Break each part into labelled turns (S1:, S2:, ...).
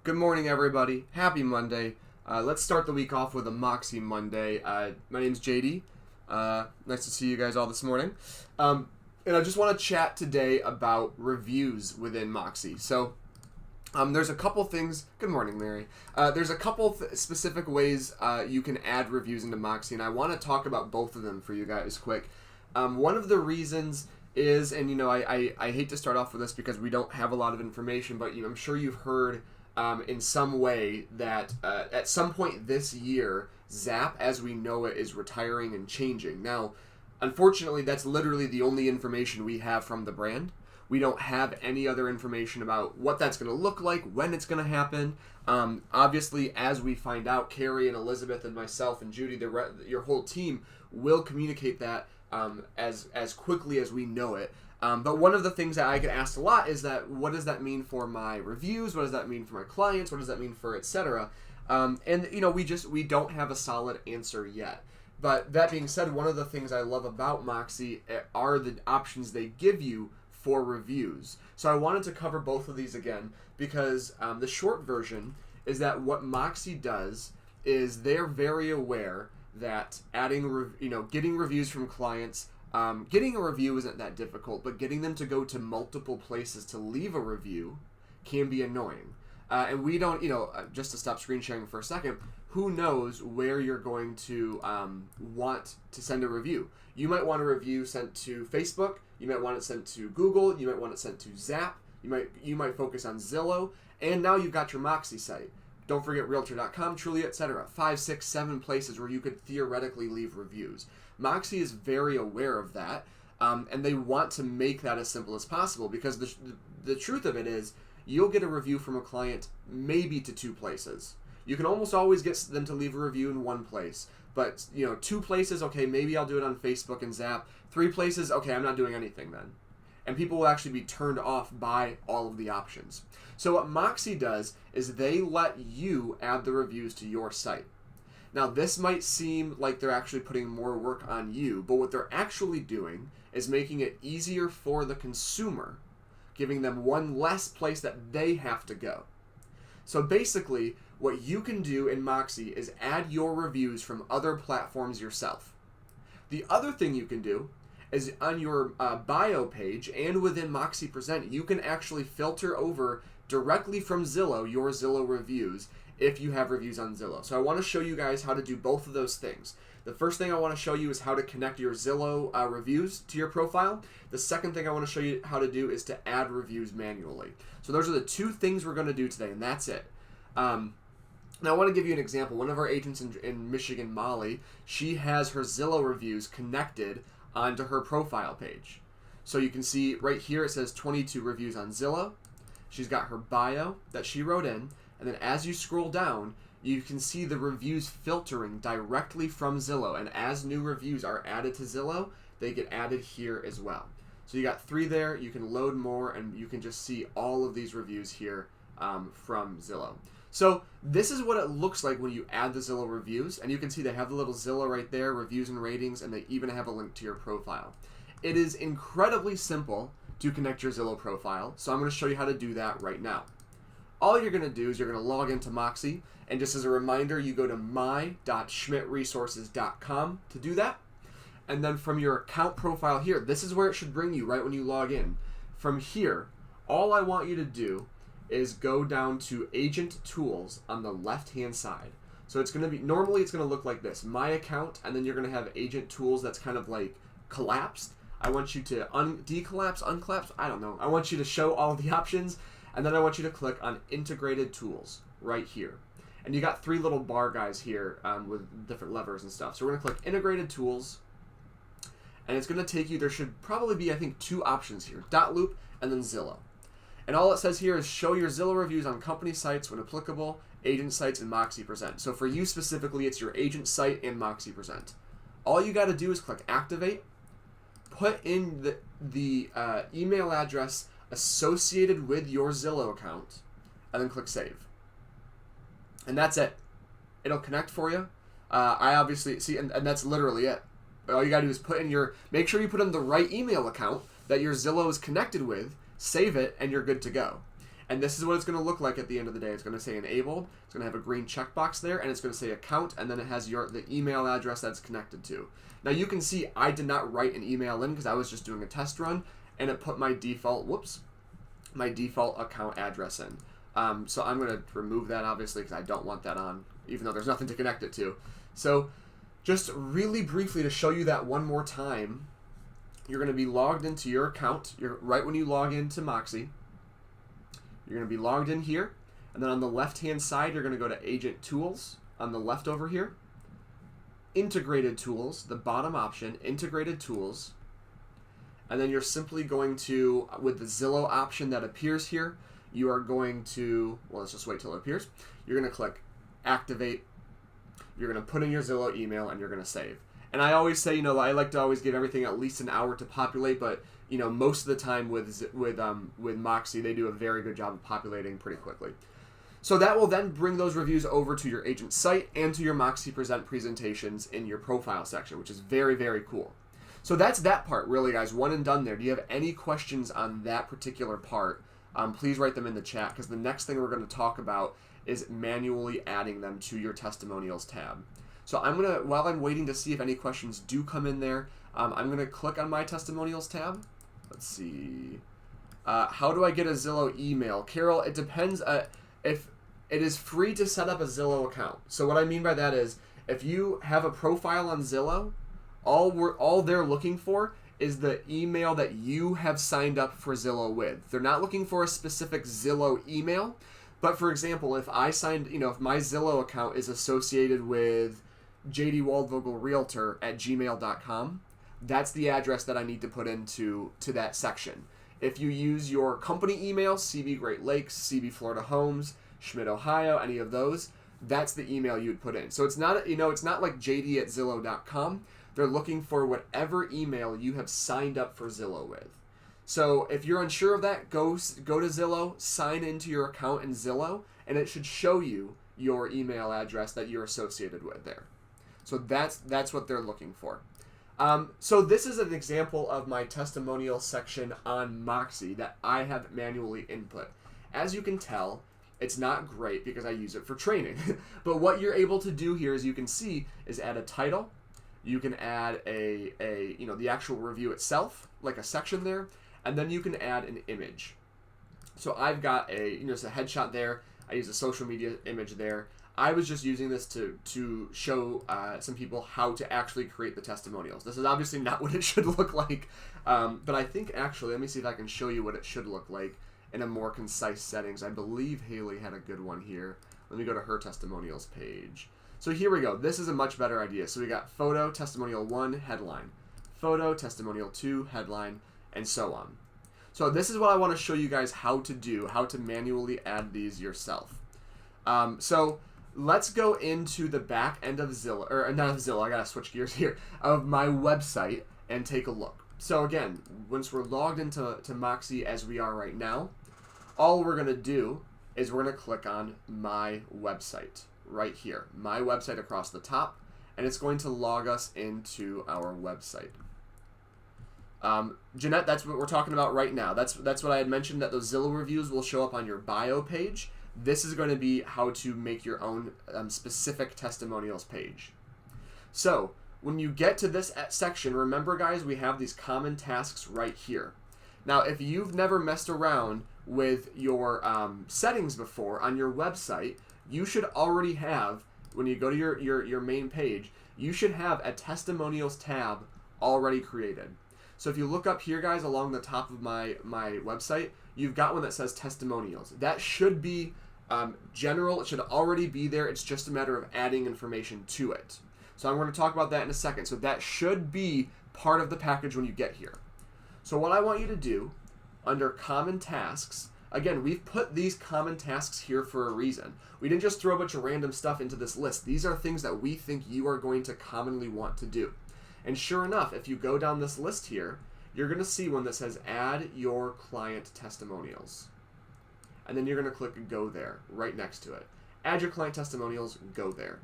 S1: Good morning, everybody. Happy Monday. Let's start the week off with a Moxie Monday. My name's JD. Nice to see you guys all this morning. And I just want to chat today about reviews within Moxie. So there's a couple things. Good morning, Mary. There's a couple specific ways you can add reviews into Moxie, and I want to talk about both of them for you guys quick. One of the reasons is, and I hate to start off with this because we don't have a lot of information, but I'm sure you've heard in some way that at some point this year, Zap as we know it is retiring and changing. Now, unfortunately, that's literally the only information we have from the brand. We don't have any other information about what that's going to look like, when it's going to happen. Obviously, as we find out, Carrie and Elizabeth and myself and Judy, your whole team will communicate that as quickly as we know it. But one of the things that I get asked a lot is that, what does that mean for my reviews? What does that mean for my clients? What does that mean for etc.? We don't have a solid answer yet. But that being said, one of the things I love about Moxie are the options they give you for reviews. So I wanted to cover both of these again because the short version is that what Moxie does is they're very aware that getting reviews from clients. Getting a review isn't that difficult, but getting them to go to multiple places to leave a review can be annoying. And we don't, just to stop screen sharing for a second, who knows where you're going to want to send a review. You might want a review sent to Facebook, you might want it sent to Google, you might want it sent to Zap, you might focus on Zillow, and now you've got your Moxie site. Don't forget Realtor.com, Trulia, etc. 5, 6, 7 places where you could theoretically leave reviews. Moxie is very aware of that, and they want to make that as simple as possible because the truth of it is you'll get a review from a client maybe to 2 places. You can almost always get them to leave a review in 1 place, but 2 places, okay, maybe I'll do it on Facebook and Zap. 3 places, okay, I'm not doing anything then. And people will actually be turned off by all of the options. So what Moxie does is they let you add the reviews to your site. Now, this might seem like they're actually putting more work on you, but what they're actually doing is making it easier for the consumer, giving them one less place that they have to go. So basically, what you can do in Moxie is add your reviews from other platforms yourself. The other thing you can do is on your bio page and within Moxie Present, you can actually filter over directly from Zillow your Zillow reviews if you have reviews on Zillow. So I want to show you guys how to do both of those things. The first thing I want to show you is how to connect your Zillow reviews to your profile. The second thing I want to show you how to do is to add reviews manually. So those are the 2 things we're going to do today, and that's it. Now I want to give you an example. One of our agents in Michigan, Molly, she has her Zillow reviews connected onto her profile page. So you can see right here it says 22 reviews on Zillow. She's got her bio that she wrote in, and then as you scroll down, you can see the reviews filtering directly from Zillow, and as new reviews are added to Zillow, they get added here as well. So you got 3 there, you can load more, and you can just see all of these reviews here from Zillow. So this is what it looks like when you add the Zillow reviews, and you can see they have the little Zillow right there, reviews and ratings, and they even have a link to your profile. It is incredibly simple to connect your Zillow profile, so I'm going to show you how to do that right now. All you're going to do is you're going to log into Moxie, and just as a reminder, you go to my.schmidtresources.com to do that. And then from your account profile here, this is where it should bring you right when you log in. From here, all I want you to do is go down to Agent Tools on the left-hand side. So it's going to be, normally it's going to look like this, My Account, and then you're going to have Agent Tools that's kind of like collapsed. I want you to decollapse, uncollapse, I don't know. I want you to show all of the options, and then I want you to click on Integrated Tools right here. And you got 3 little bar guys here with different levers and stuff. So we're going to click Integrated Tools, and it's going to take you, there should probably be, I think, 2 options here, Dot Loop and then Zillow. And all it says here is show your Zillow reviews on company sites when applicable, agent sites, and Moxie Present. So for you specifically, it's your agent site and Moxie Present. All you got to do is click Activate, put in the email address associated with your Zillow account, and then click Save. And that's it. It'll connect for you. I obviously, see, and that's literally it. All you got to do is make sure you put in the right email account that your Zillow is connected with, save it, and you're good to go. And this is what it's going to look like at the end of the day. It's going to say enabled. It's going to have a green checkbox there, and it's going to say account, and then it has the email address that's connected to. Now you can see I did not write an email in because I was just doing a test run, and it put my default account address in. So I'm going to remove that, obviously, because I don't want that on, even though there's nothing to connect it to. So just really briefly to show you that one more time, you're going to be logged into your account. Right when you log into Moxie, you're going to be logged in here. And then on the left-hand side, you're going to go to Agent Tools on the left over here. Integrated Tools, the bottom option, Integrated Tools. And then you're simply going to, with the Zillow option that appears here, you are going to, well, let's just wait till it appears. You're going to click Activate. You're going to put in your Zillow email, and you're going to save. And I always say, I like to always give everything at least an hour to populate, but, most of the time with Moxie, they do a very good job of populating pretty quickly. So that will then bring those reviews over to your agent site and to your Moxie Present presentations in your profile section, which is very, very cool. So that's that part, really, guys. One and done there. Do you have any questions on that particular part? Please write them in the chat, because the next thing we're going to talk about is manually adding them to your Testimonials tab. So while I'm waiting to see if any questions do come in there, I'm going to click on my Testimonials tab. Let's see. How do I get a Zillow email? Carol, it depends. If it is free to set up a Zillow account. So what I mean by that is, if you have a profile on Zillow, all they're looking for is the email that you have signed up for Zillow with. They're not looking for a specific Zillow email. But for example, if I signed, if my Zillow account is associated with jdwaldvogelrealtor@gmail.com, that's the address that I need to put into that section. If you use your company email, CB Great Lakes, CB Florida Homes, Schmidt, Ohio, any of those, that's the email you would put in. So it's not, it's not like jd@zillow.com. They're looking for whatever email you have signed up for Zillow with. So if you're unsure of that, go to Zillow, sign into your account in Zillow, and it should show you your email address that you're associated with there. So that's what they're looking for. So this is an example of my testimonial section on Moxie that I have manually input. As you can tell, it's not great because I use it for training. But what you're able to do here, as you can see, is add a title. You can add the actual review itself, like a section there, and then you can add an image. So I've got it's a headshot there. I use a social media image there. I was just using this to show some people how to actually create the testimonials. This is obviously not what it should look like, but I think actually, let me see if I can show you what it should look like in a more concise settings. I believe Haley had a good one here. Let me go to her testimonials page. So here we go. This is a much better idea. So we got photo, testimonial 1, headline. Photo, testimonial 2, headline, and so on. So this is what I want to show you guys how to manually add these yourself. So let's go into the back end of Zillow, or not of Zillow, I gotta switch gears here, of my website and take a look. So again, once we're logged into Moxie as we are right now, all we're gonna do is we're gonna click on my website right here, my website across the top, and it's going to log us into our website. Jeanette, that's what we're talking about right now. That's what I had mentioned, that those Zillow reviews will show up on your bio page. This is going to be how to make your own specific testimonials page. So when you get to this section, remember guys, we have these common tasks right here. Now, if you've never messed around with your settings before on your website, you should already have, when you go to your main page, you should have a Testimonials tab already created. So if you look up here, guys, along the top of my website, you've got one that says Testimonials. That should be general. It should already be there. It's just a matter of adding information to it. So I'm going to talk about that in a second. So that should be part of the package when you get here. So what I want you to do, under Common Tasks, again, we've put these common tasks here for a reason. We didn't just throw a bunch of random stuff into this list. These are things that we think you are going to commonly want to do. And sure enough, if you go down this list here, you're going to see one that says Add Your Client Testimonials. And then you're going to click Go There, right next to it. Add Your Client Testimonials, go there.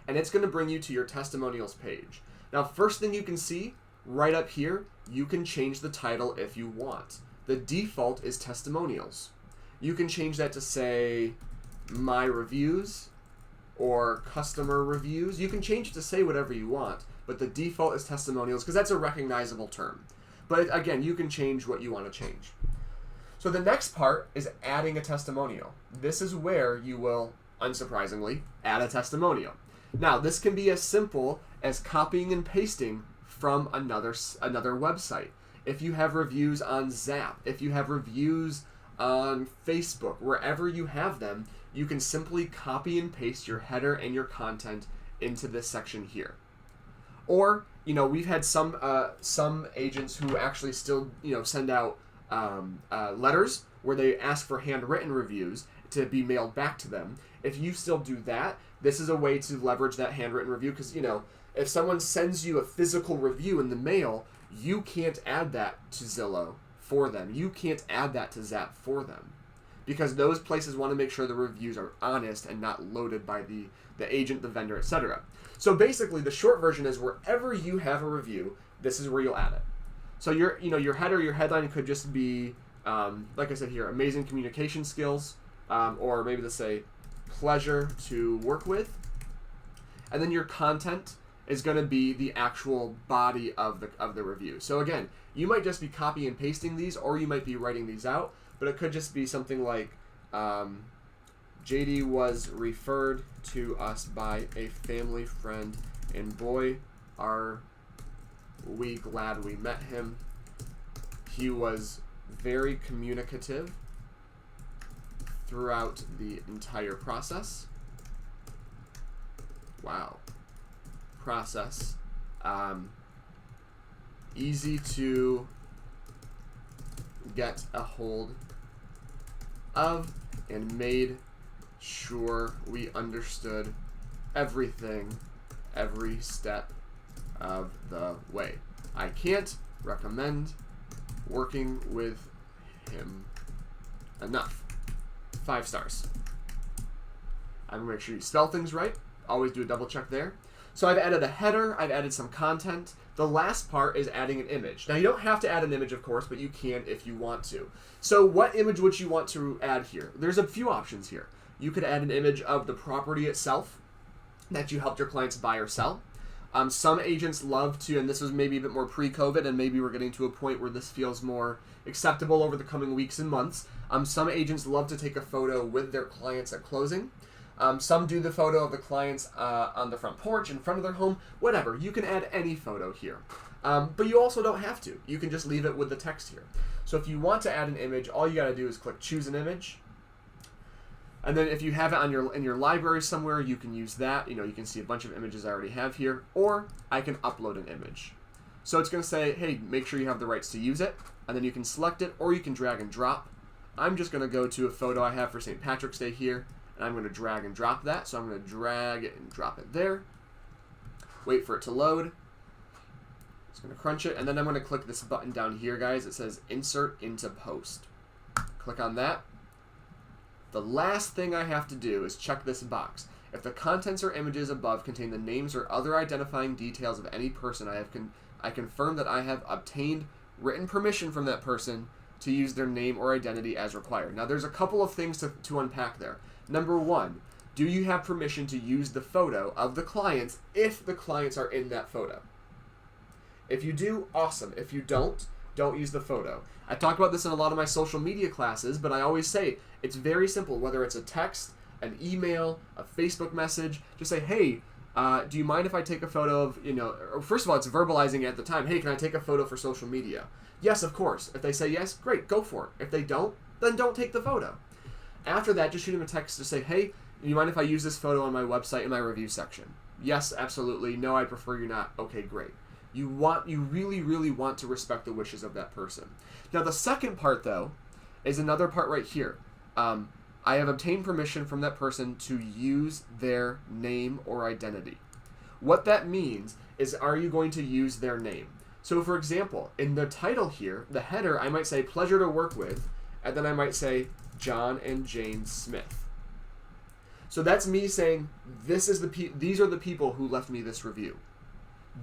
S1: And it's going to bring you to your testimonials page. Now, first thing you can see, right up here, you can change the title if you want. The default is Testimonials. You can change that to say my reviews or customer reviews. You can change it to say whatever you want, but the default is testimonials because that's a recognizable term. But again, you can change what you want to change. So the next part is adding a testimonial. This is where you will, unsurprisingly, add a testimonial. Now, this can be as simple as copying and pasting from another website. If you have reviews on Zap, if you have reviews on Facebook, wherever you have them, you can simply copy and paste your header and your content into this section here. Or, we've had some agents who actually still, send out letters where they ask for handwritten reviews to be mailed back to them. If you still do that, this is a way to leverage that handwritten review because, if someone sends you a physical review in the mail, you can't add that to Zillow for them. You can't add that to Zap for them because those places want to make sure the reviews are honest and not loaded by the agent, the vendor, etc. So basically, the short version is wherever you have a review, this is where you'll add it. So your header, your headline could just be, like I said here, amazing communication skills, or maybe let's say pleasure to work with, and then your content is going to be the actual body of the review. So again, you might just be copy and pasting these, or you might be writing these out, but it could just be something like, JD was referred to us by a family friend, and boy, are we glad we met him. He was very communicative throughout the entire process. Wow. Process. Easy to get a hold of, and made sure we understood everything every step of the way. I can't recommend working with him enough. 5 stars. I'm going to make sure you spell things right. Always do a double check there. So I've added a header, I've added some content. The last part is adding an image. Now you don't have to add an image, of course, but you can if you want to. So what image would you want to add here? There's a few options here. You could add an image of the property itself that you helped your clients buy or sell. Some agents love to, and this was maybe a bit more pre-COVID, and maybe we're getting to a point where this feels more acceptable over the coming weeks and months. Some agents love to take a photo with their clients at closing. Some do the photo of the clients on the front porch, in front of their home, whatever. You can add any photo here. But you also don't have to. You can just leave it with the text here. So if you want to add an image, all you got to do is click Choose an Image. And then if you have it in your library somewhere, you can use that. You can see a bunch of images I already have here. Or I can upload an image. So it's going to say, hey, make sure you have the rights to use it. And then you can select it, or you can drag and drop. I'm just going to go to a photo I have for St. Patrick's Day here. And I'm going to drag and drop that. So I'm going to drag it and drop it there. Wait for it to load. It's going to crunch it. And then I'm going to click this button down here, guys. It says Insert into Post. Click on that. The last thing I have to do is check this box. If the contents or images above contain the names or other identifying details of any person, I confirm that I have obtained written permission from that person to use their name or identity as required. Now, there's a couple of things to unpack there. Number one, do you have permission to use the photo of the clients if the clients are in that photo? If you do, awesome. If you don't use the photo. I talk about this in a lot of my social media classes, but I always say it's very simple. Whether it's a text, an email, a Facebook message, just say, hey, do you mind if I take a photo of, first of all, it's verbalizing at the time, hey, can I take a photo for social media? Yes, of course. If they say yes, great, go for it. If they don't, then don't take the photo. After that, just shoot them a text to say, hey, do you mind if I use this photo on my website in my review section? Yes, absolutely. No, I prefer you not. Okay, great. You really, really want to respect the wishes of that person. Now, the second part, though, is another part right here. I have obtained permission from that person to use their name or identity. What that means is, are you going to use their name? So, for example, in the title here, the header, I might say, pleasure to work with, and then I might say, John and Jane Smith. So that's me saying, these are the people who left me this review.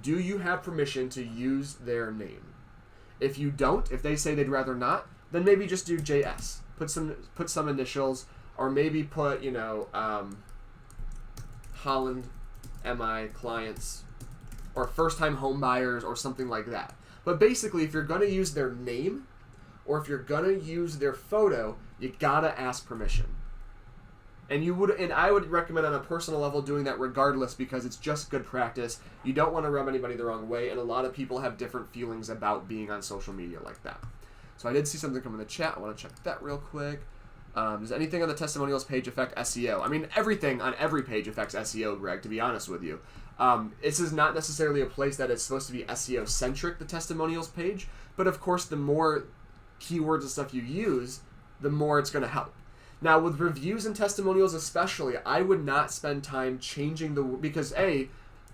S1: Do you have permission to use their name? If you don't, if they say they'd rather not, then maybe just do JS. put some initials, or maybe put, you know, Holland MI clients, or first-time home buyers, or something like that. But basically, if you're going to use their name, or if you're going to use their photo, you gotta ask permission. And I would recommend on a personal level doing that regardless, because it's just good practice. You don't want to rub anybody the wrong way, and a lot of people have different feelings about being on social media like that. So I did see something come in the chat. I want to check that real quick. Does anything on the testimonials page affect SEO? I mean, everything on every page affects SEO, Greg, to be honest with you. This is not necessarily a place that is supposed to be SEO-centric, the testimonials page, but of course the more keywords and stuff you use, the more it's going to help. Now, with reviews and testimonials especially, I would not spend time changing because A,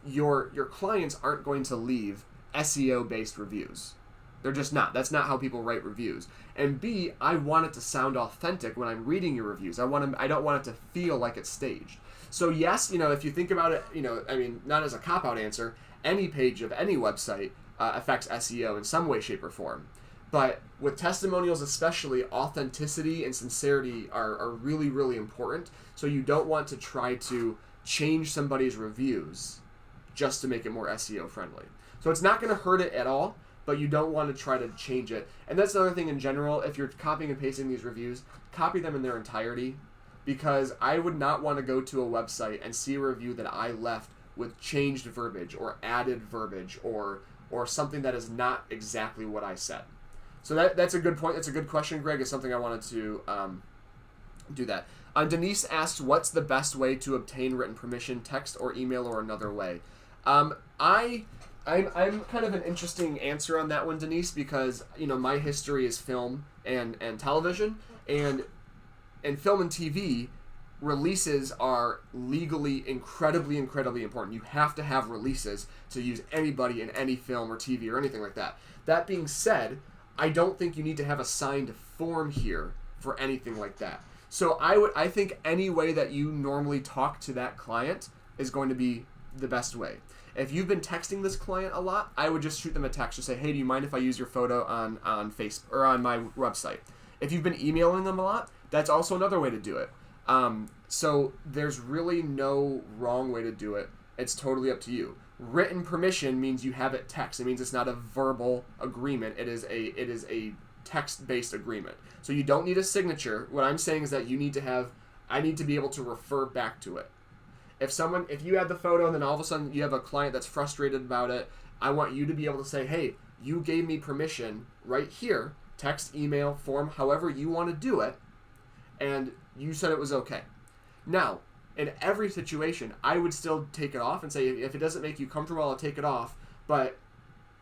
S1: your clients aren't going to leave SEO-based reviews. They're just not. That's not how people write reviews. And B, I want it to sound authentic when I'm reading your reviews. I don't want it to feel like it's staged. So yes, you know, if you think about it, you know, I mean, not as a cop-out answer, any page of any website affects SEO in some way, shape, or form. But with testimonials especially, authenticity and sincerity are really, really important. So you don't want to try to change somebody's reviews just to make it more SEO friendly. So it's not going to hurt it at all, but you don't want to try to change it. And that's another thing in general. If you're copying and pasting these reviews, copy them in their entirety, because I would not want to go to a website and see a review that I left with changed verbiage or added verbiage or something that is not exactly what I said. So that's a good point. That's a good question, Greg. It's something I wanted to do that. Denise asks, what's the best way to obtain written permission, text or email or another way? I'm kind of an interesting answer on that one, Denise, because, you know, my history is film and television, and film and TV, releases are legally incredibly, incredibly important. You have to have releases to use anybody in any film or TV or anything like that. That being said, I don't think you need to have a signed form here for anything like that. So I think any way that you normally talk to that client is going to be the best way. If you've been texting this client a lot, I would just shoot them a text to say, hey, do you mind if I use your photo on Facebook or on my website? If you've been emailing them a lot, that's also another way to do it. So there's really no wrong way to do it. It's totally up to you. Written permission means you have it text. It means it's not a verbal agreement. It is a text-based agreement. So you don't need a signature. What I'm saying is that I need to be able to refer back to it. If you had the photo and then all of a sudden you have a client that's frustrated about it, I want you to be able to say, hey, you gave me permission right here, text, email, form, however you want to do it, and you said it was okay. Now, in every situation, I would still take it off and say, if it doesn't make you comfortable, I'll take it off, but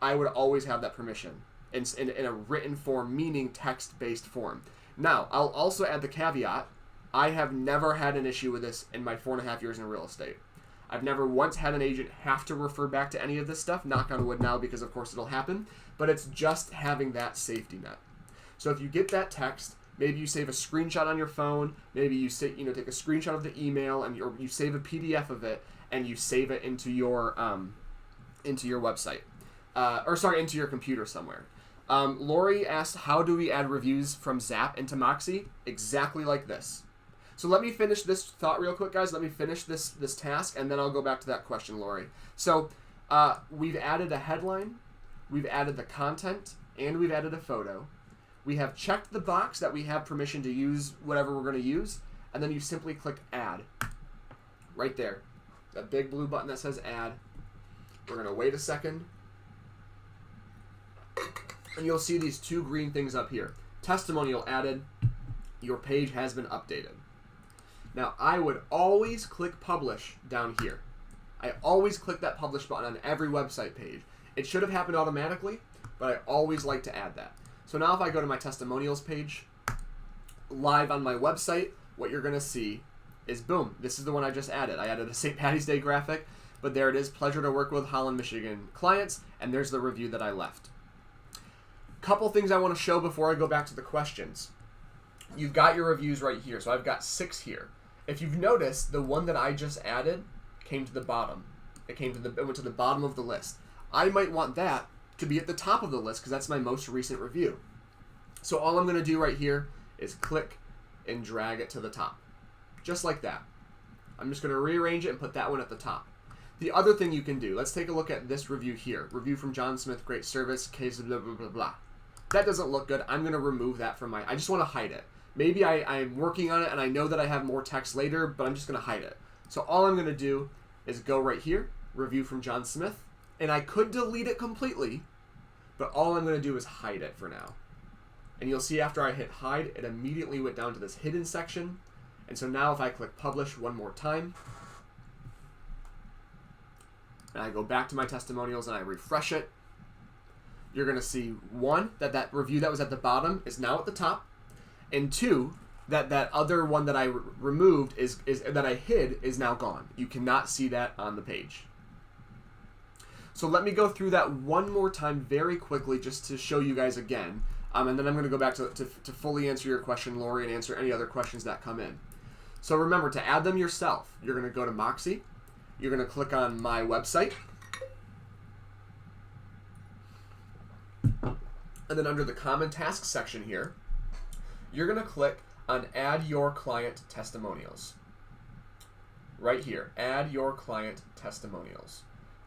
S1: I would always have that permission in a written form, meaning text-based form. Now, I'll also add the caveat, I have never had an issue with this in my 4.5 years in real estate. I've never once had an agent have to refer back to any of this stuff, knock on wood now, because of course it'll happen, but it's just having that safety net. So if you get that text, maybe you save a screenshot on your phone, maybe you take a screenshot of the email, and you save a PDF of it, and you save it into your website, into your computer somewhere. Lori asked, how do we add reviews from Zap into Moxie? Exactly like this. So let me finish this thought real quick, guys. Let me finish this task, and then I'll go back to that question, Lori. So we've added a headline, we've added the content, and we've added a photo. We have checked the box that we have permission to use whatever we're going to use, and then you simply click Add. Right there. That big blue button that says Add. We're going to wait a second. And you'll see these two green things up here. Testimonial added. Your page has been updated. Now, I would always click Publish down here. I always click that Publish button on every website page. It should have happened automatically, but I always like to add that. So now if I go to my testimonials page, live on my website, what you're going to see is, boom, this is the one I just added. I added a St. Patty's Day graphic, but there it is, pleasure to work with Holland, Michigan clients, and there's the review that I left. Couple things I want to show before I go back to the questions. You've got your reviews right here, so I've got 6 here. If you've noticed, the one that I just added came to the bottom. It went to the bottom of the list. I might want that to be at the top of the list because that's my most recent review. So all I'm going to do right here is click and drag it to the top. Just like that. I'm just going to rearrange it and put that one at the top. The other thing you can do, let's take a look at this review here. Review from John Smith, great service, case blah, blah, blah, blah. That doesn't look good. I'm going to remove that from I just want to hide it. Maybe I'm working on it and I know that I have more text later, but I'm just going to hide it. So all I'm going to do is go right here, review from John Smith, and I could delete it completely, but all I'm going to do is hide it for now. And you'll see after I hit hide, it immediately went down to this hidden section. And so now if I click publish one more time, and I go back to my testimonials and I refresh it, you're going to see, one, that review that was at the bottom is now at the top, and two, that other one that I removed is that I hid is now gone. You cannot see that on the page. So let me go through that one more time very quickly just to show you guys again, and then I'm going to go back to fully answer your question, Lori, and answer any other questions that come in. So remember, to add them yourself, you're going to go to Moxie. You're going to click on My Website. And then under the Common Tasks section here, you're going to click on Add Your Client Testimonials. Right here, Add Your Client Testimonials.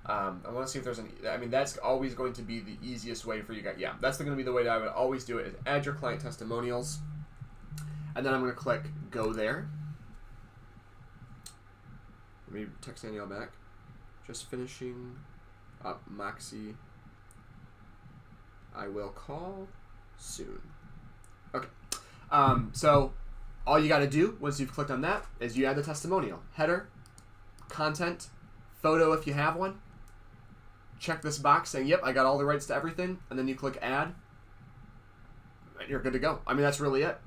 S1: I want to see if there's any, I mean, that's always going to be the easiest way for you guys. Yeah, that's going to be the way that I would always do it, is Add Your Client Testimonials. And then I'm going to click Go There. Let me text Danielle back. Just finishing up Moxie. I will call soon. Okay. So all you got to do once you've clicked on that is you add the testimonial. Header, content, photo if you have one. Check this box saying, yep, I got all the rights to everything. And then you click add. And you're good to go. I mean, that's really it.